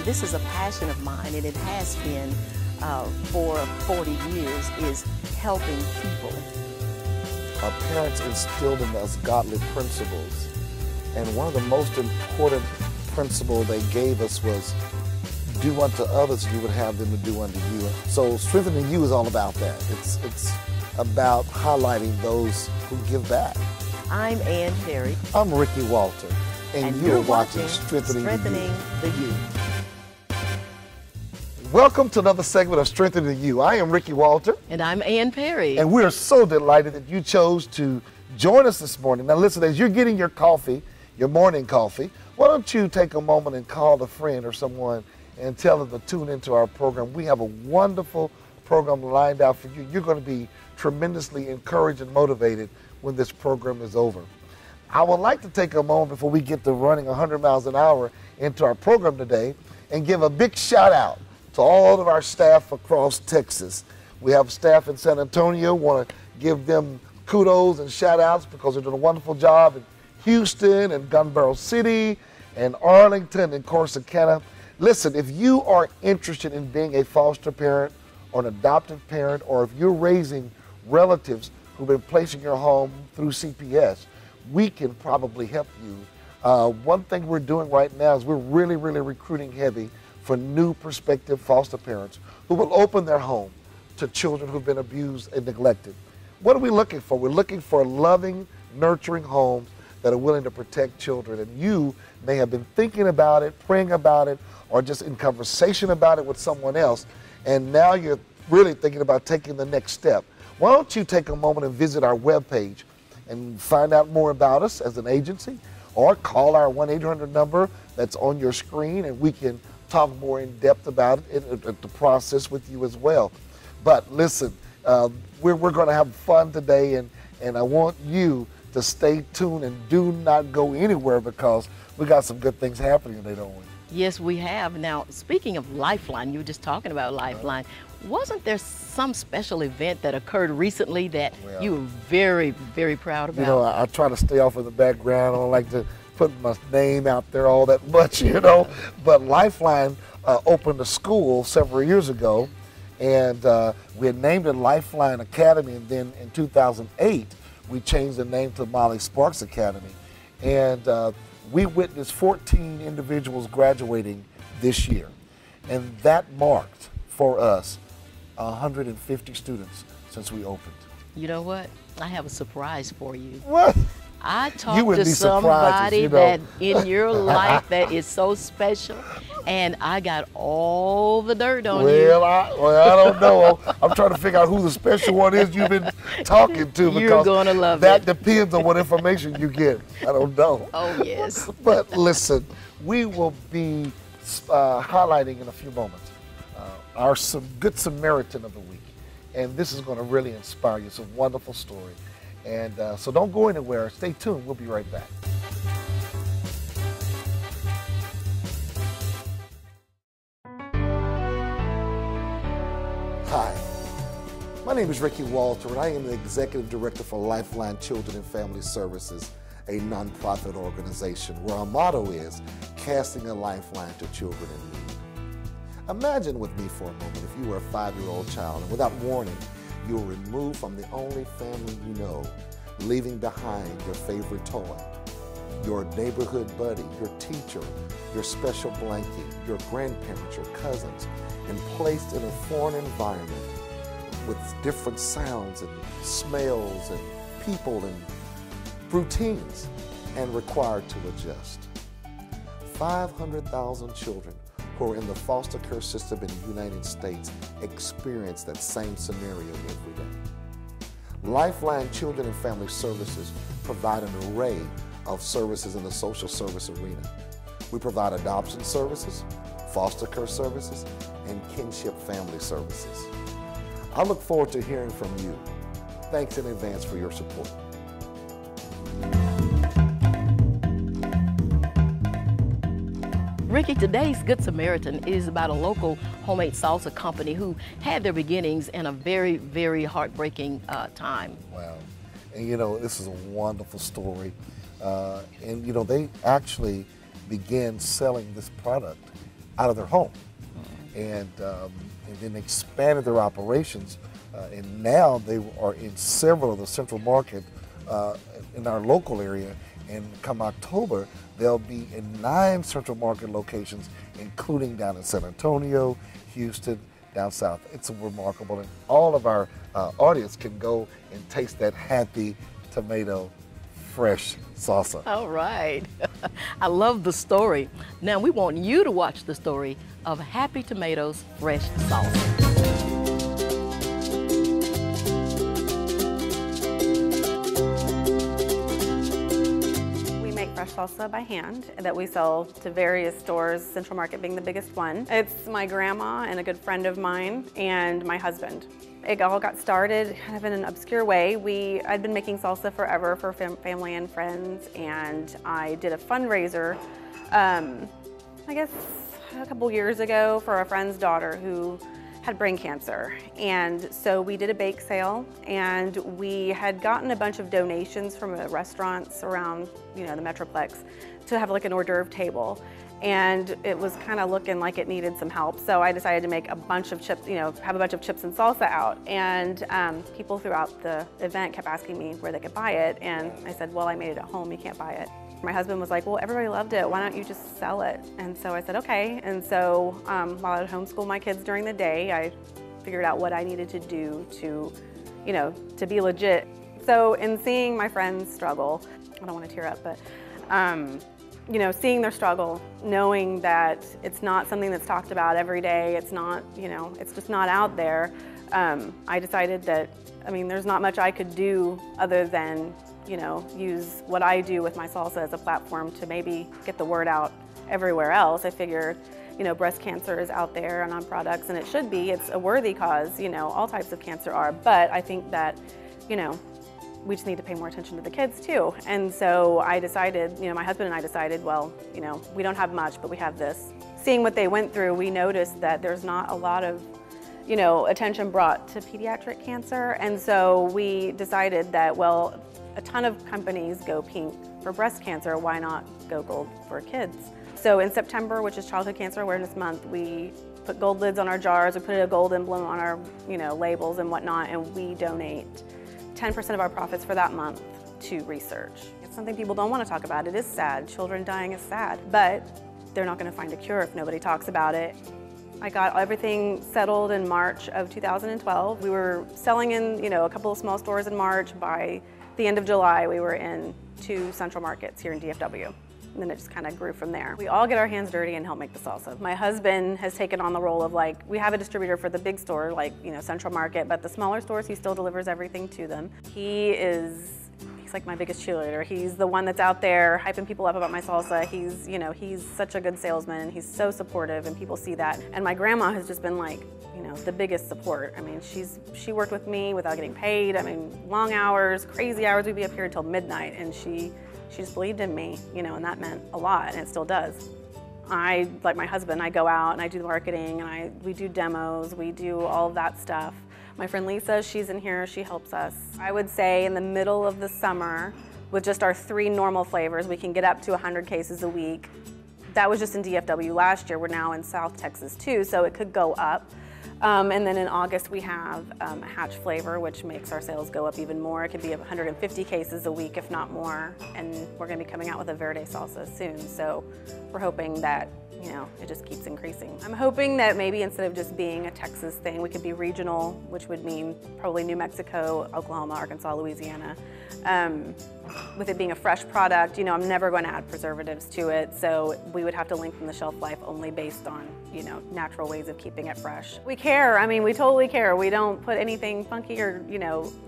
This is a passion of mine, and it has been for 40 years, is helping people. Our parents instilled in us godly principles, and one of the most important principles they gave us was do unto others you would have them to do unto you. So Strengthening You is all about that. It's about highlighting those who give back. I'm Ann Perry. I'm Ricky Walter, and you're watching Strengthening the You. Welcome to another segment of Strengthening You. I am Ricky Walter. And I'm Ann Perry. And we are so delighted that you chose to join us this morning. Now listen, as you're getting your coffee, your morning coffee, why don't you take a moment and call a friend or someone and tell them to tune into our program. We have a wonderful program lined out for you. You're going to be tremendously encouraged and motivated when this program is over. I would like to take a moment before we get to running 100 miles an hour into our program today and give a big shout out to all of our staff across Texas. We have staff in San Antonio. Want to give them kudos and shout outs because they're doing a wonderful job in Houston and Gun Barrel City and Arlington and Corsicana. Listen, if you are interested in being a foster parent or an adoptive parent, or if you're raising relatives who've been placed in your home through CPS, we can probably help you. One thing we're doing right now is we're really recruiting heavy for new prospective foster parents who will open their home to children who've been abused and neglected. What are we looking for? We're looking for loving, nurturing homes that are willing to protect children. And you may have been thinking about it, praying about it, or just in conversation about it with someone else, and now you're really thinking about taking the next step. Why don't you take a moment and visit our webpage and find out more about us as an agency, or call our 1-800 number that's on your screen, and we can talk more in depth about it, the process with you as well. But listen, we're going to have fun today, and I want you to stay tuned and do not go anywhere because we got some good things happening today, don't we? Yes, we have. Now, speaking of Lifeline, you were just talking about Lifeline. Wasn't there some special event that occurred recently that you were very proud about? You know, I try to stay off in the background. I don't like to put my name out there all that much, you know. But Lifeline opened a school several years ago, and we had named it Lifeline Academy, and then in 2008, we changed the name to Molly Sparks Academy. And we witnessed 14 individuals graduating this year. And that marked, for us, 150 students since we opened. You know what? I have a surprise for you. What? I talked to somebody that in your life that is so special, and I got all the dirt on you. Well, I don't know. I'm trying to figure out who the special one is you've been talking to, because you're gonna love that it. Depends on what information you get. I don't know. Oh, yes. But listen, we will be highlighting in a few moments our Good Samaritan of the Week. And this is going to really inspire you. It's a wonderful story. And so don't go anywhere. Stay tuned. We'll be right back. Hi, my name is Ricky Walter, and I am the Executive Director for Lifeline Children and Family Services, a nonprofit organization where our motto is casting a lifeline to children in need. Imagine with me for a moment if you were a 5-year-old child, and without warning, you were removed from the only family you know, leaving behind your favorite toy, your neighborhood buddy, your teacher, your special blanket, your grandparents, your cousins, and placed in a foreign environment with different sounds and smells and people and routines, and required to adjust. 500,000 children who are in the foster care system in the United States experience that same scenario every day. Lifeline Children and Family Services provide an array of services in the social service arena. We provide adoption services, foster care services, and kinship family services. I look forward to hearing from you. Thanks in advance for your support. Ricky, today's Good Samaritan is about a local homemade salsa company who had their beginnings in a very heartbreaking time. Wow. And you know, this is a wonderful story. And they actually began selling this product out of their home, and then expanded their operations. And now they are in several of the Central Market in our local area. And come October, they'll be in 9 Central Market locations, including down in San Antonio, Houston, down south. It's remarkable, and all of our audience can go and taste that Happy Tomato fresh salsa. All right. I love the story. Now we want you to watch the story of Happy Tomatoes fresh salsa. Fresh salsa by hand that we sell to various stores, Central Market being the biggest one. It's my grandma and a good friend of mine and my husband. It all got started kind of in an obscure way. I'd been making salsa forever for family and friends, and I did a fundraiser, I guess a couple years ago, for a friend's daughter who had brain cancer. And so we did a bake sale, and we had gotten a bunch of donations from restaurants around, the Metroplex to have like an hors d'oeuvre table. And it was kind of looking like it needed some help. So I decided to make a bunch of chips, have a bunch of chips and salsa out. And people throughout the event kept asking me where they could buy it. And I said, well, I made it at home, you can't buy it. My husband was like, well, everybody loved it, why don't you just sell it? And so I said, okay. And so while I would homeschool my kids during the day, I figured out what I needed to do to, to be legit. So in seeing my friends struggle, I don't want to tear up, but seeing their struggle, knowing that it's not something that's talked about every day, it's not, it's just not out there, I decided that, there's not much I could do other than use what I do with my salsa as a platform to maybe get the word out everywhere else. I figured, breast cancer is out there and on products, and it should be. It's a worthy cause, all types of cancer are. But I think that, we just need to pay more attention to the kids too. And so I decided, my husband and I decided, well, we don't have much, but we have this. Seeing what they went through, we noticed that there's not a lot of attention brought to pediatric cancer. And so we decided that, well, a ton of companies go pink for breast cancer, why not go gold for kids? So in September, which is Childhood Cancer Awareness Month, we put gold lids on our jars, we put a gold emblem on our labels and whatnot, and we donate 10% of our profits for that month to research. It's something people don't want to talk about. It is sad. Children dying is sad, but they're not going to find a cure if nobody talks about it. I got everything settled in March of 2012. We were selling in a couple of small stores in March. By the end of July, we were in 2 Central Markets here in DFW. And then it just kind of grew from there. We all get our hands dirty and help make the salsa. My husband has taken on the role of we have a distributor for the big store, Central Market, but the smaller stores, he still delivers everything to them. He's like my biggest cheerleader. He's the one that's out there hyping people up about my salsa. He's such a good salesman, and he's so supportive, and people see that. And my grandma has just been the biggest support. She worked with me without getting paid. Long hours, crazy hours. We'd be up here until midnight, and she just believed in me, and that meant a lot, and it still does. Like my husband, I go out and I do the marketing, and we do demos, we do all of that stuff. My friend Lisa, she's in here, she helps us. I would say in the middle of the summer, with just our 3 normal flavors, we can get up to 100 cases a week. That was just in DFW last year. We're now in South Texas too, so it could go up. And then in August we have a hatch flavor, which makes our sales go up even more. It could be 150 cases a week, if not more. And we're going to be coming out with a verde salsa soon. So we're hoping that it just keeps increasing. I'm hoping that maybe instead of just being a Texas thing, we could be regional, which would mean probably New Mexico, Oklahoma, Arkansas, Louisiana. With it being a fresh product, I'm never going to add preservatives to it, so we would have to lengthen the shelf life only based on, natural ways of keeping it fresh. We care, we totally care. We don't put anything funky or,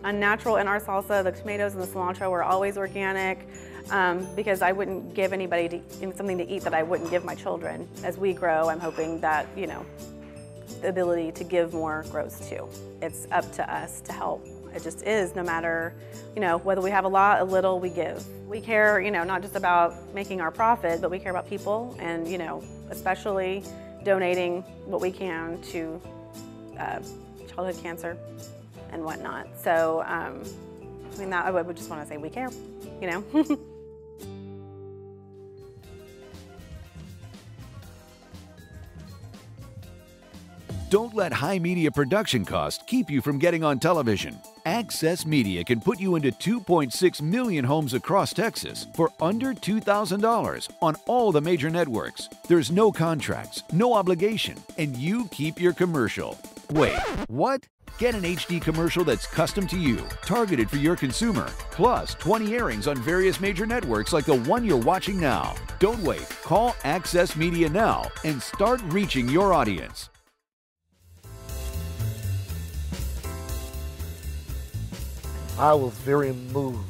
unnatural in our salsa. The tomatoes and the cilantro are always organic, because I wouldn't give anybody something to eat that I wouldn't give my children. As we grow, I'm hoping that, the ability to give more grows too. It's up to us to help. It just is, no matter, whether we have a lot, a little, we give. We care, not just about making our profit, but we care about people and, especially donating what we can to childhood cancer and whatnot. So, I would just want to say we care, Don't let high media production costs keep you from getting on television. Access Media can put you into 2.6 million homes across Texas for under $2,000 on all the major networks. There's no contracts, no obligation, and you keep your commercial. Wait, what? Get an HD commercial that's custom to you, targeted for your consumer, plus 20 airings on various major networks like the one you're watching now. Don't wait. Call Access Media now and start reaching your audience. I was very moved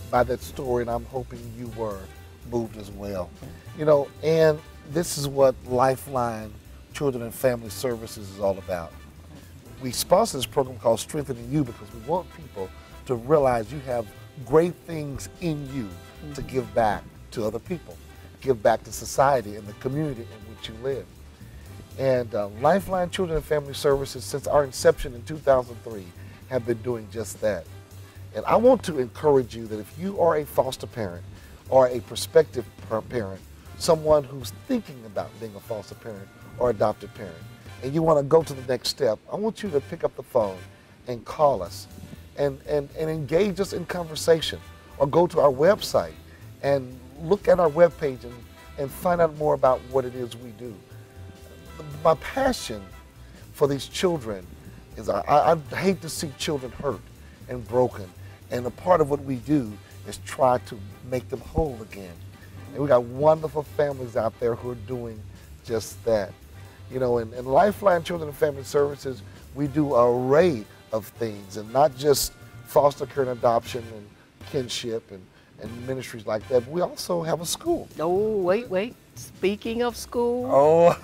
by that story, and I'm hoping you were moved as well. You know, and this is what Lifeline Children and Family Services is all about. We sponsor this program called Strengthening You because we want people to realize you have great things in you to give back to other people, give back to society and the community in which you live. And Lifeline Children and Family Services, since our inception in 2003, have been doing just that. And I want to encourage you that if you are a foster parent or a prospective parent, someone who's thinking about being a foster parent or adopted parent, and you want to go to the next step, I want you to pick up the phone and call us and engage us in conversation, or go to our website and look at our webpage and find out more about what it is we do. My passion for these children is I hate to see children hurt and broken, and a part of what we do is try to make them whole again. And we got wonderful families out there who are doing just that. You know, in Lifeline Children and Family Services, we do an array of things, and not just foster care and adoption and kinship and ministries like that, but we also have a school. Oh, wait. Speaking of school,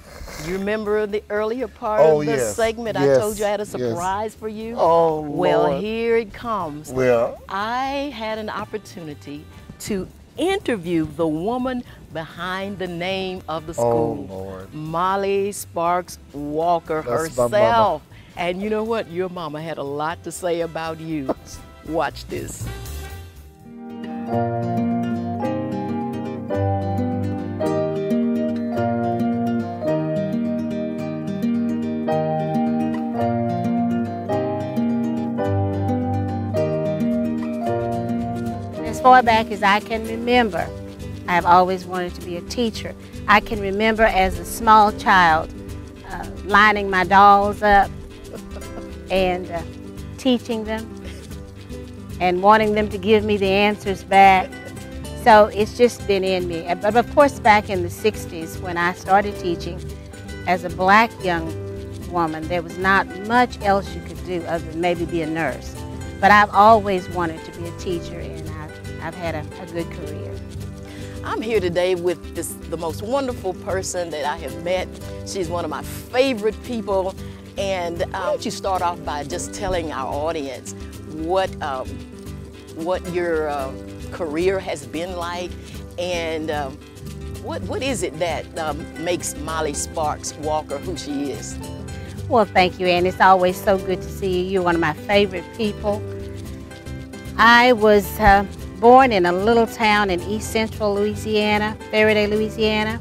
you remember the earlier part of the segment? Yes, I told you I had a surprise for you. Oh, well, Lord. here it comes. Well, I had an opportunity to interview the woman behind the name of the school. Oh, Lord. Molly Sparks Walker That's my herself. And you know what? Your mama had a lot to say about you. Watch this. As far back as I can remember, I've always wanted to be a teacher. I can remember as a small child lining my dolls up and teaching them and wanting them to give me the answers back. So it's just been in me. But of course, back in the 60s when I started teaching as a black young woman, there was not much else you could do other than maybe be a nurse. But I've always wanted to be a teacher, and I've had a good career. I'm here today with the most wonderful person that I have met. She's one of my favorite people. And why don't you start off by just telling our audience what your career has been like, and what is it that makes Molly Sparks Walker who she is? Well, thank you, Ann. It's always so good to see you. You're one of my favorite people. I was born in a little town in East Central Louisiana, Faraday, Louisiana.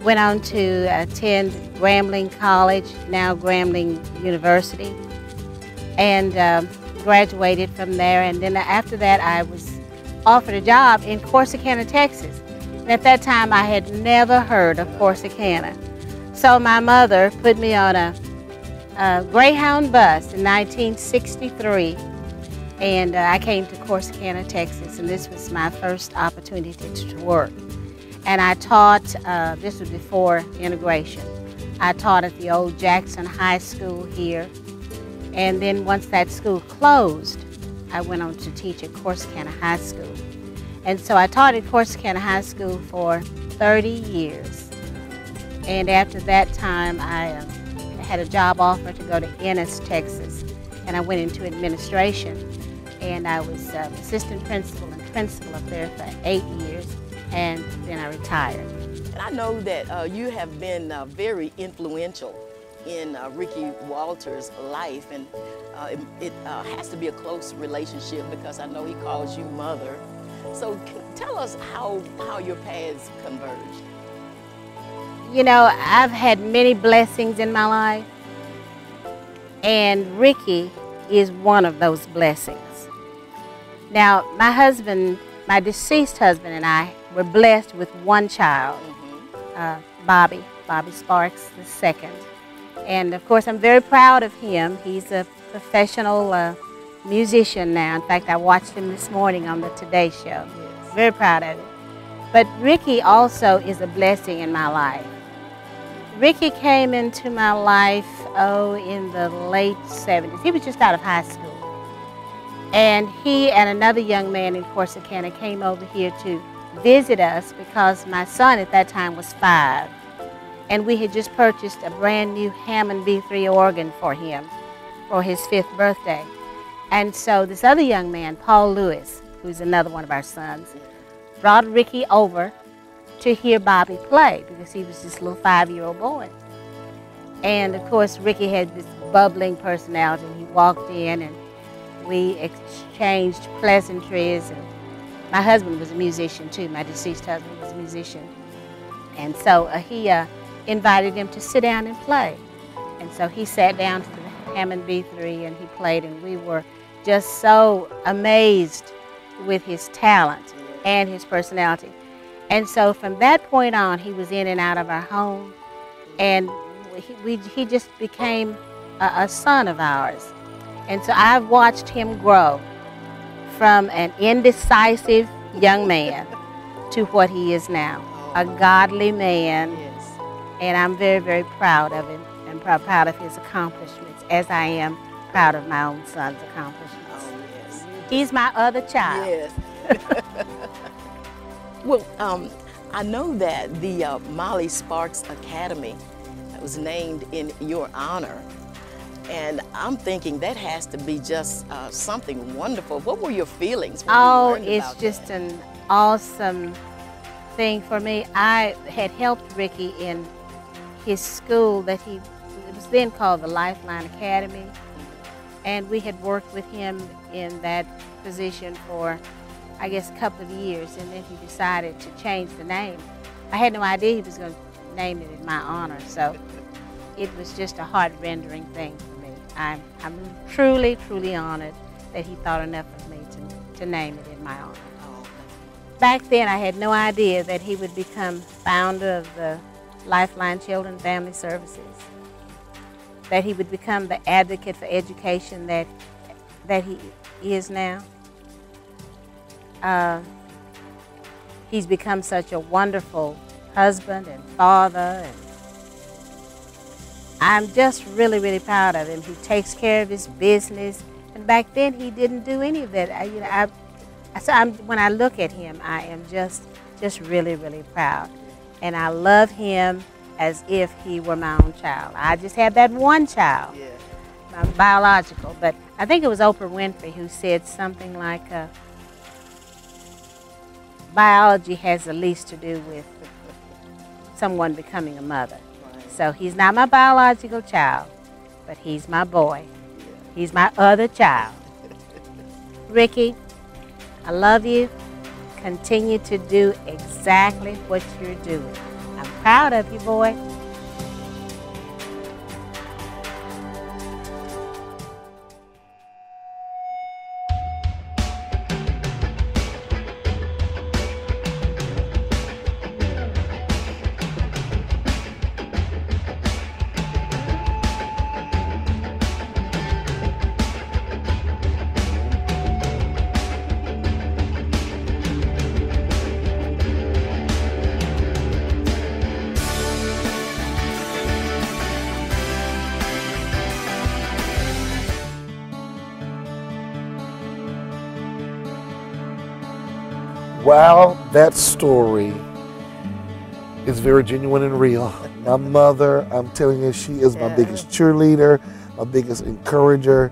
Went on to attend Grambling College, now Grambling University, and graduated from there. And then after that, I was offered a job in Corsicana, Texas. And at that time, I had never heard of Corsicana. So my mother put me on a Greyhound bus in 1963, and I came to Corsicana, Texas, and this was my first opportunity to work. And I taught, this was before integration, I taught at the old Jackson High School here, and then once that school closed, I went on to teach at Corsicana High School. And so I taught at Corsicana High School for 30 years. And after that time, I had a job offer to go to Ennis, Texas, and I went into administration. And I was assistant principal and principal up there for 8 years, and then I retired. And I know that you have been very influential in Ricky Walters' life, and it has to be a close relationship because I know he calls you mother. So tell us how your paths converged. You know, I've had many blessings in my life, And Ricky is one of those blessings. Now, my husband, my deceased husband and I were blessed with one child, Bobby Sparks II. And of course, I'm very proud of him. He's a professional musician now. In fact, I watched him this morning on the Today Show. Yes. Very proud of him. But Ricky also is a blessing in my life. Ricky came into my life, in the late 70s. He was just out of high school. And he and another young man in Corsicana came over here to visit us because my son at that time was 5. And we had just purchased a brand new Hammond B3 organ for him for his 5th birthday. And so this other young man, Paul Lewis, who's another one of our sons, brought Ricky over to hear Bobby play because he was this little 5-year-old boy. And of course, Ricky had this bubbling personality. He walked in and we exchanged pleasantries. And my husband was a musician too. My deceased husband was a musician. And so he invited him to sit down and play. And so he sat down to the Hammond B3 and he played, and we were just so amazed with his talent and his personality. And so from that point on, he was in and out of our home, and he just became a son of ours. And so I've watched him grow from an indecisive young man to what he is now, a godly man. Yes. And I'm very, very proud of him and proud of his accomplishments, as I am proud of my own son's accomplishments. Oh, yes. He's my other child. Yes. Well, I know that the Molly Sparks Academy was named in your honor, and I'm thinking that has to be just something wonderful. What were your feelings when you learned It's about just that? an awesome thing for me. I had helped Ricky in his school it was then called the Lifeline Academy, and we had worked with him in that position for, I guess, a couple of years, and then he decided to change the name. I had no idea he was going to name it in my honor, so it was just a heart-rendering thing for me. I'm truly, truly honored that he thought enough of me to name it in my honor. Back then, I had no idea that he would become founder of the Lifeline Children Family Services, that he would become the advocate for education that he is now. He's become such a wonderful husband and father, and I'm just really, really proud of him. He takes care of his business, and back then he didn't do any of that. When I look at him, I am just really, really proud, and I love him as if he were my own child. I just had that one child, Yeah. my biological, but I think it was Oprah Winfrey who said something like, biology has the least to do with someone becoming a mother. Right. So he's not my biological child, but he's my boy. He's my other child. Ricky, I love you. Continue to do exactly what you're doing. I'm proud of you, boy. Wow, that story is very genuine and real. My mother, I'm telling you, she is my biggest cheerleader, my biggest encourager,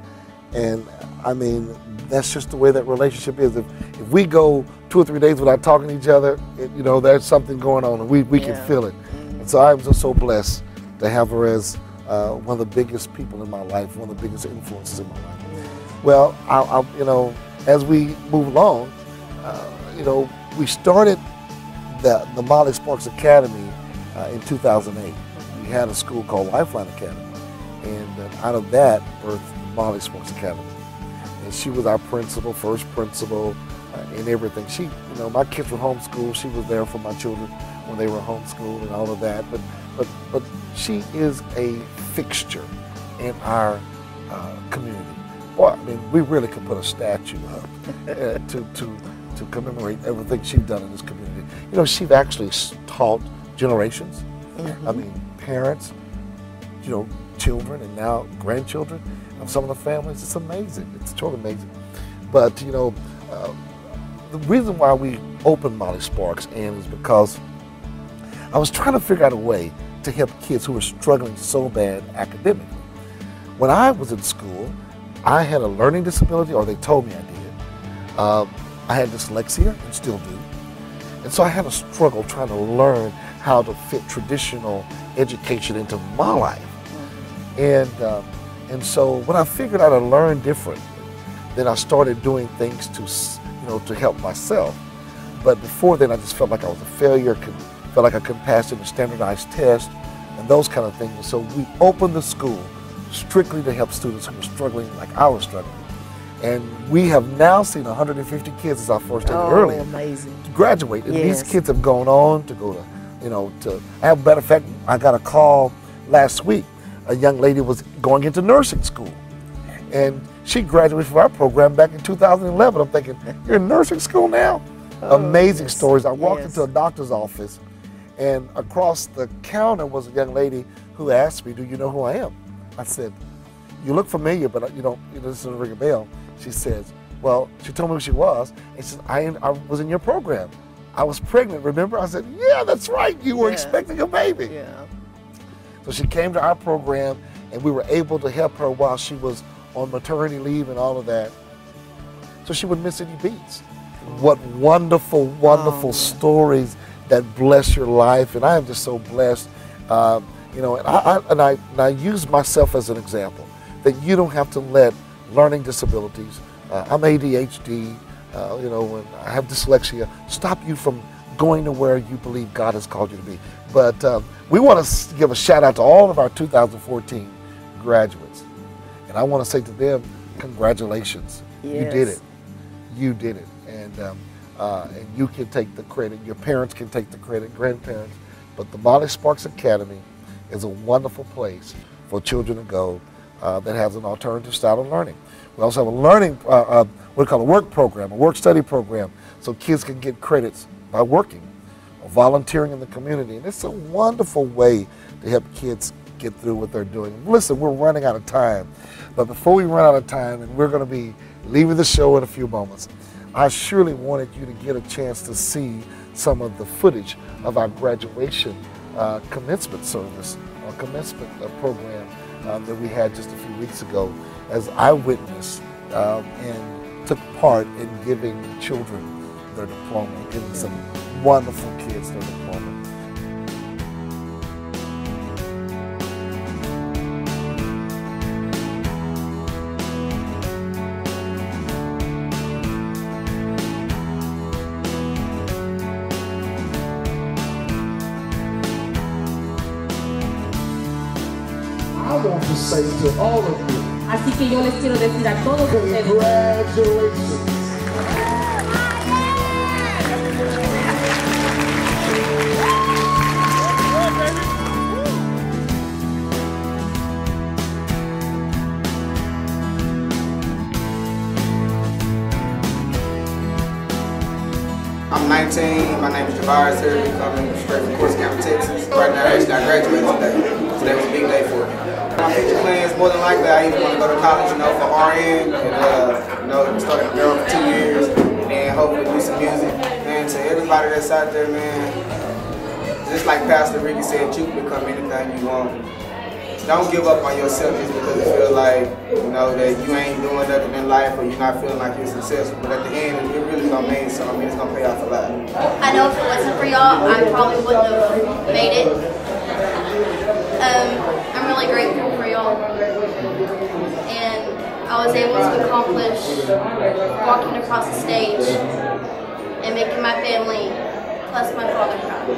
and I mean, that's just the way that relationship is. If we go 2 or 3 days without talking to each other, there's something going on, and we can feel it. And so I'm just so blessed to have her as one of the biggest people in my life, one of the biggest influences in my life. Well, as we move along, we started the Molly Sparks Academy in 2008. We had a school called Lifeline Academy. And out of that birthed Molly Sparks Academy. And she was our principal, first principal, in everything. She, you know, my kids were homeschooled. She was there for my children when they were homeschooled and all of that. But she is a fixture in our community. Boy, I mean, we really could put a statue up to commemorate everything she's done in this community. You know, she's actually taught generations. I mean, parents, you know, children, and now grandchildren of some of the families. It's amazing. It's totally amazing. But, you know, the reason why we opened Molly Sparks, Ann, is because I was trying to figure out a way to help kids who were struggling so bad academically. When I was in school, I had a learning disability, or they told me I did. I had dyslexia, and still do. And so I had a struggle trying to learn how to fit traditional education into my life. And so when I figured out I learned different, then I started doing things to, you know, to help myself. But before then, I just felt like I was a failure, felt like I couldn't pass any standardized tests and those kind of things. And so we opened the school strictly to help students who were struggling like I was struggling. And we have now seen 150 kids, as I first stated earlier, amazing, graduate. And yes. these kids have gone on to go to, you know, as a matter of fact, I got a call last week. A young lady was going into nursing school. And she graduated from our program back in 2011. I'm thinking, you're in nursing school now? Amazing yes. stories. I walked Yes. into a doctor's office, and across the counter was a young lady who asked me, do you know who I am? I said, you look familiar, but you know, this doesn't ring a bell. She says, well, she told me who she was, and she said, I was in your program. I was pregnant, remember? I said, yeah, that's right. You were expecting a baby. Yeah. So she came to our program, and we were able to help her while she was on maternity leave and all of that, so she wouldn't miss any beats. What wonderful, wonderful stories that bless your life, and I am just so blessed. You know, and I use myself as an example that you don't have to let learning disabilities, I'm ADHD, you know, and I have dyslexia, stop you from going to where you believe God has called you to be. But we want to give a shout out to all of our 2014 graduates. And I want to say to them, congratulations. Yes. You did it. You did it. And you can take the credit. Your parents can take the credit, grandparents. But the Molly Sparks Academy is a wonderful place for children to go that has an alternative style of learning. We also have a learning, what we call a work program, a work study program, so kids can get credits by working or volunteering in the community. And it's a wonderful way to help kids get through what they're doing. Listen, we're running out of time, but before we run out of time, and we're going to be leaving the show in a few moments, I surely wanted you to get a chance to see some of the footage of our graduation commencement service or commencement program that we had just a few weeks ago, as I witnessed and took part in giving children their diploma, giving some wonderful kids their diploma. I want to say to all of you, así que yo les quiero decir a todos ustedes, congratulations. I'm 19, my name is Javaris here, coming straight from Corsicana County, Texas. Right now, actually, I graduated today, so that was a big day for me. My future plans, more than likely, I either want to go to college, you know, for RN, and, you know, start at Maryland for 2 years, and then hopefully do some music. And to everybody that's out there, man, just like Pastor Ricky said, you can become anything you want. Don't give up on yourself just because you feel like, you know, that you ain't doing nothing in life or you're not feeling like you're successful. But at the end, it really gonna mean something. I mean, it's gonna pay off a lot. I know if it wasn't for y'all, I probably wouldn't have made it. I'm really grateful for y'all. And I was able to accomplish walking across the stage and making my family plus my father proud.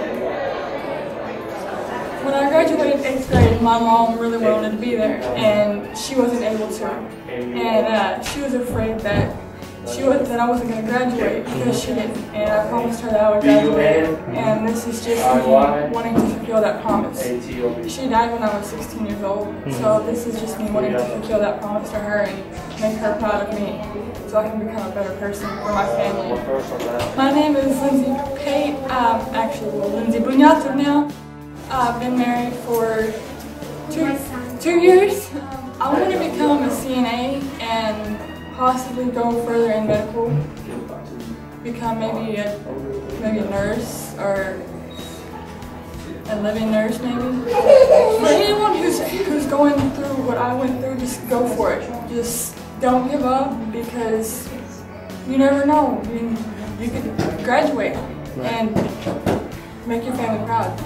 When I graduated 8th grade, my mom really wanted to be there, and she wasn't able to. And she was afraid that I wasn't going to graduate because she didn't. And I promised her that I would graduate. And this is just me wanting to fulfill that promise. She died when I was 16 years old, so this is just me wanting to fulfill that promise to her and make her proud of me, so I can become a better person for my family. My name is Lindsay Pate. I'm actually Lindsay Bunyatov now. I've been married for two years. I want to become a CNA and possibly go further in medical, become maybe a nurse or a living nurse maybe. For anyone who's going through what I went through, just go for it. Just don't give up, because you never know. You could graduate and make your family proud.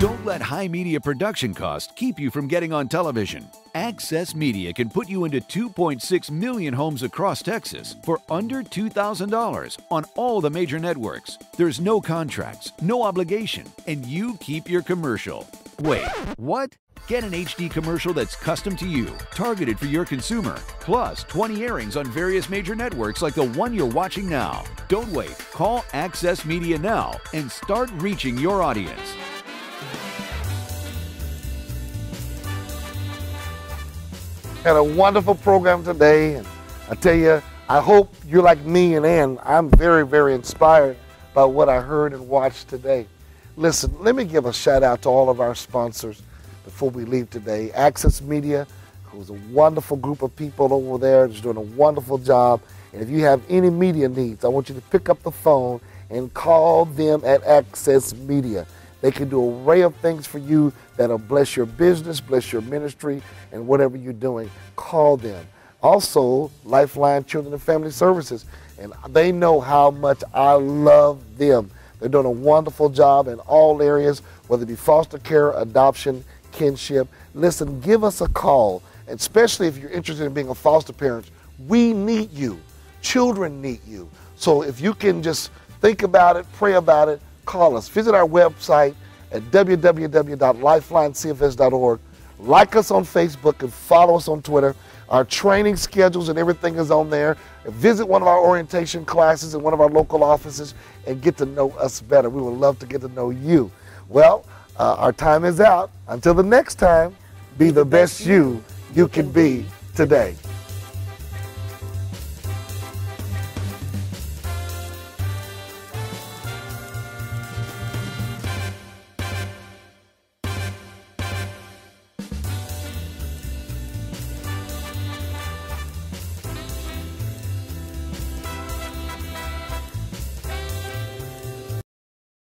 Don't let high media production costs keep you from getting on television. Access Media can put you into 2.6 million homes across Texas for under $2,000 on all the major networks. There's no contracts, no obligation, and you keep your commercial. Wait, what? Get an HD commercial that's custom to you, targeted for your consumer, plus 20 airings on various major networks like the one you're watching now. Don't wait. Call Access Media now and start reaching your audience. Had a wonderful program today, and I tell you, I hope you're like me and Ann. I'm very, very inspired by what I heard and watched today. Listen, let me give a shout out to all of our sponsors before we leave today. Access Media, who's a wonderful group of people over there, just doing a wonderful job. And if you have any media needs, I want you to pick up the phone and call them at Access Media. They can do an array of things for you that'll bless your business, bless your ministry, and whatever you're doing. Call them. Also, Lifeline Children and Family Services, and they know how much I love them. They're doing a wonderful job in all areas, whether it be foster care, adoption, kinship. Listen, give us a call, especially if you're interested in being a foster parent. We need you. Children need you. So if you can just think about it, pray about it, call us. Visit our website at www.lifelinecfs.org. Like us on Facebook and follow us on Twitter. Our training schedules and everything is on there. Visit one of our orientation classes in one of our local offices and get to know us better. We would love to get to know you. Well, our time is out. Until the next time, be the best you can be today.